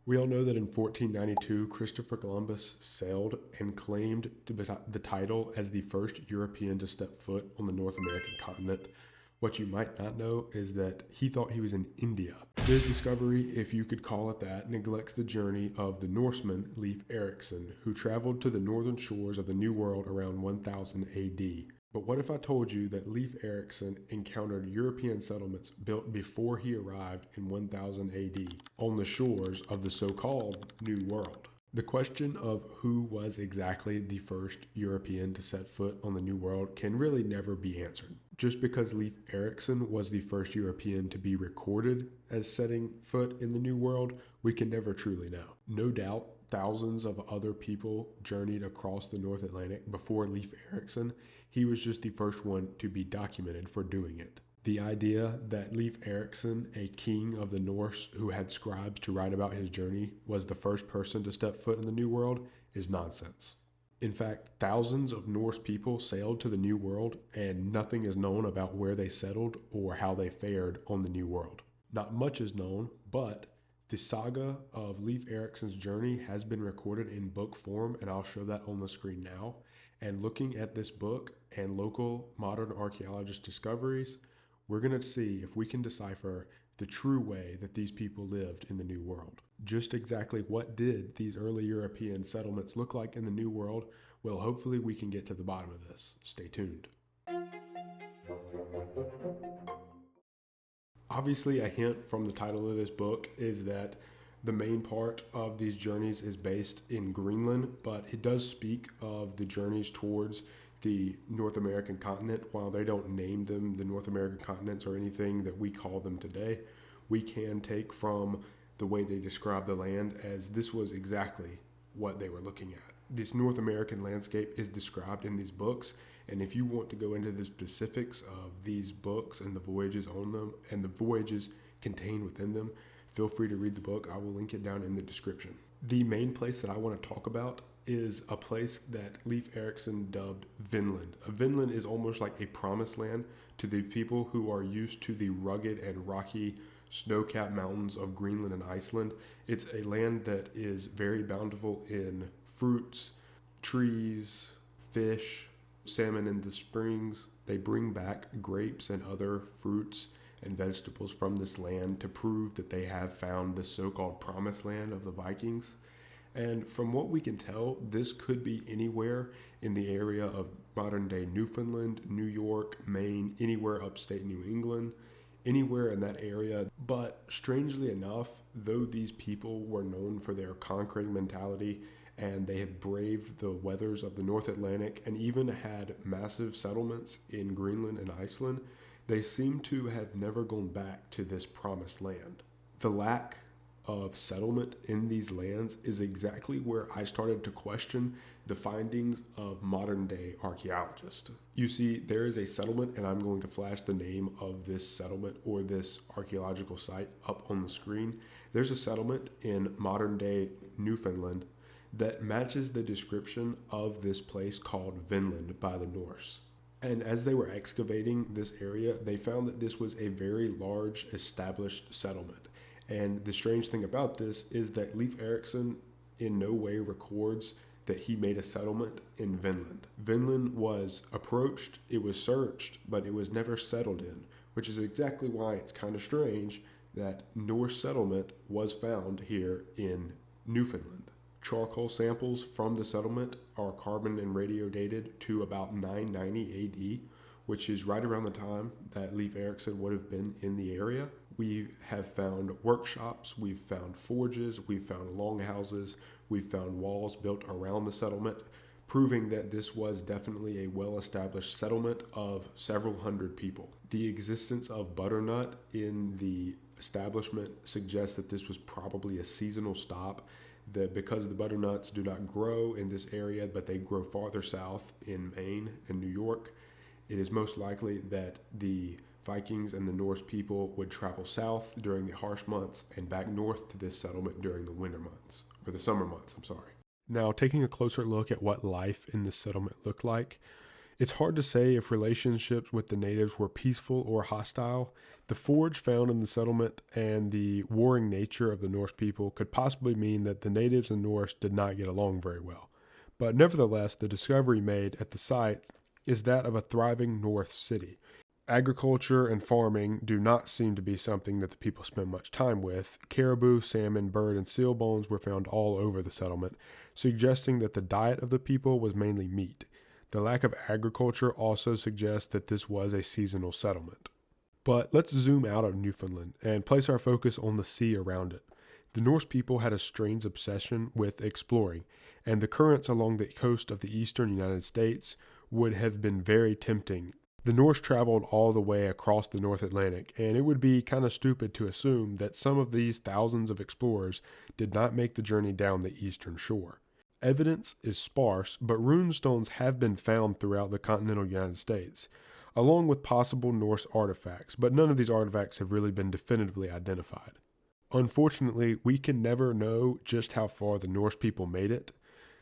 We all know that in 1492, Christopher Columbus sailed and claimed the title as the first European to step foot on the North American continent. What you might not know is that he thought he was in India. This discovery, if you could call it that, neglects the journey of the Norseman Leiff Erikksen, who traveled to the northern shores of the New World around 1000 AD. But what if I told you that Leiff Erikksen encountered European settlements built before he arrived in 1000 AD on the shores of the so-called New World? The question of who was exactly the first European to set foot on the New World can really never be answered. Just because Leiff Erikksen was the first European to be recorded as setting foot in the New World, we can never truly know. No doubt, thousands of other people journeyed across the North Atlantic before Leiff Erikksen. He was just the first one to be documented for doing it. The idea that Leiff Erikksen, a king of the Norse who had scribes to write about his journey, was the first person to step foot in the New World is nonsense. In fact, thousands of Norse people sailed to the New World, and nothing is known about where they settled or how they fared on the New World. Not much is known, but the saga of Leiff Eriksen's journey has been recorded in book form, and I'll show that on the screen now. And looking at this book and local modern archaeologist discoveries, we're going to see if we can decipher the true way that these people lived in the New World. Just exactly what did these early European settlements look like in the New World? Well, hopefully we can get to the bottom of this. Stay tuned. Obviously, a hint from the title of this book is that the main part of these journeys is based in Greenland, but it does speak of the journeys towards the North American continent. While they don't name them the North American continents or anything that we call them today, we can take from the way they describe the land as this was exactly what they were looking at. This North American landscape is described in these books, and if you want to go into the specifics of these books and the voyages on them and the voyages contained within them, feel free to read the book. I will link it down in the description. The main place that I want to talk about is a place that Leiff Erikksen dubbed Vinland. Vinland is almost like a promised land to the people who are used to the rugged and rocky snow-capped mountains of Greenland and Iceland. It's a land that is very bountiful in fruits, trees, fish, salmon in the springs. They bring back grapes and other fruits and vegetables from this land to prove that they have found the so-called promised land of the Vikings. And from what we can tell, this could be anywhere in the area of modern-day Newfoundland, New York, Maine, anywhere upstate New England, anywhere in that area. But strangely enough, though these people were known for their conquering mentality and they had braved the weathers of the North Atlantic and even had massive settlements in Greenland and Iceland, they seem to have never gone back to this promised land. The lack of settlement in these lands is exactly where I started to question the findings of modern day archaeologists. You see, there is a settlement, and I'm going to flash the name of this settlement or this archaeological site up on the screen. There's a settlement in modern day Newfoundland that matches the description of this place called Vinland by the Norse. And as they were excavating this area, they found that this was a very large established settlement. And the strange thing about this is that Leiff Erikksen in no way records that he made a settlement in Vinland. Vinland was approached, it was searched, but it was never settled in, which is exactly why it's kind of strange that Norse settlement was found here in Newfoundland. Charcoal samples from the settlement are carbon and radio dated to about 990 AD, which is right around the time that Leiff Erikksen would have been in the area. We have found workshops, we've found forges, we've found longhouses, we've found walls built around the settlement, proving that this was definitely a well-established settlement of several hundred people. The existence of butternut in the establishment suggests that this was probably a seasonal stop, that because the butternuts do not grow in this area, but they grow farther south in Maine and New York, it is most likely that the Vikings and the Norse people would travel south during the harsh months and back north to this settlement during the winter months, or the summer months, I'm sorry. Now, taking a closer look at what life in this settlement looked like, It's hard to say if relationships with the natives were peaceful or hostile. The forge found in the settlement and the warring nature of the Norse people could possibly mean that the natives and Norse did not get along very well. But nevertheless, the discovery made at the site is that of a thriving Norse city. Agriculture and farming do not seem to be something that the people spend much time with. Caribou, salmon, bird, and seal bones were found all over the settlement, suggesting that the diet of the people was mainly meat. The lack of agriculture also suggests that this was a seasonal settlement. But let's zoom out of Newfoundland and place our focus on the sea around it. The Norse people had a strange obsession with exploring, and the currents along the coast of the eastern United States would have been very tempting. The Norse traveled all the way across the North Atlantic, and it would be kind of stupid to assume that some of these thousands of explorers did not make the journey down the eastern shore. Evidence is sparse, but runestones have been found throughout the continental United States, along with possible Norse artifacts, but none of these artifacts have really been definitively identified. Unfortunately, we can never know just how far the Norse people made it.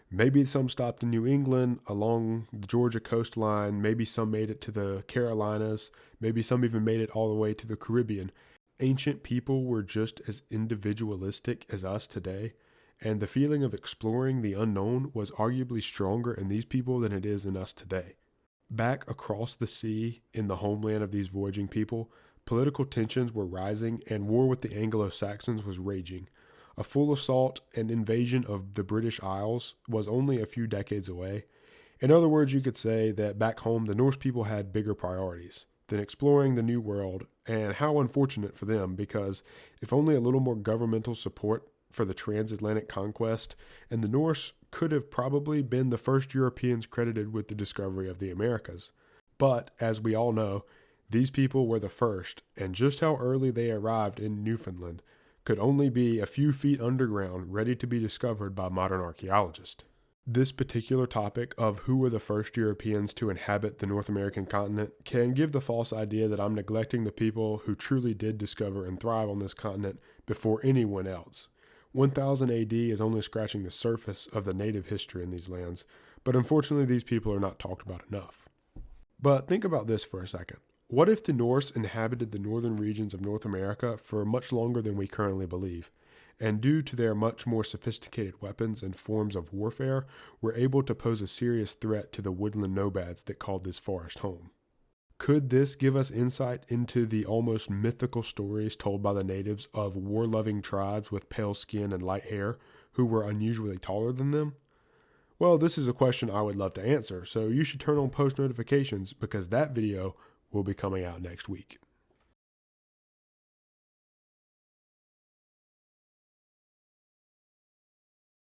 Maybe some stopped in New England, along the Georgia coastline, maybe some made it to the Carolinas, maybe some even made it all the way to the Caribbean. Ancient people were just as individualistic as us today, and the feeling of exploring the unknown was arguably stronger in these people than it is in us today. Back across the sea, in the homeland of these voyaging people, political tensions were rising and war with the Anglo-Saxons was raging. A full assault and invasion of the British Isles was only a few decades away. In other words, you could say that back home the Norse people had bigger priorities than exploring the New World, and how unfortunate for them, because if only a little more governmental support for the transatlantic conquest, and the Norse could have probably been the first Europeans credited with the discovery of the Americas. But, as we all know, these people were the first, and just how early they arrived in Newfoundland could only be a few feet underground, ready to be discovered by modern archaeologists. This particular topic of who were the first Europeans to inhabit the North American continent can give the false idea that I'm neglecting the people who truly did discover and thrive on this continent before anyone else. 1000 AD is only scratching the surface of the native history in these lands, but unfortunately these people are not talked about enough. But think about this for a second. What if the Norse inhabited the northern regions of North America for much longer than we currently believe, and due to their much more sophisticated weapons and forms of warfare, were able to pose a serious threat to the woodland nomads that called this forest home? Could this give us insight into the almost mythical stories told by the natives of war-loving tribes with pale skin and light hair who were unusually taller than them? Well, this is a question I would love to answer, so you should turn on post notifications because that video will be coming out next week.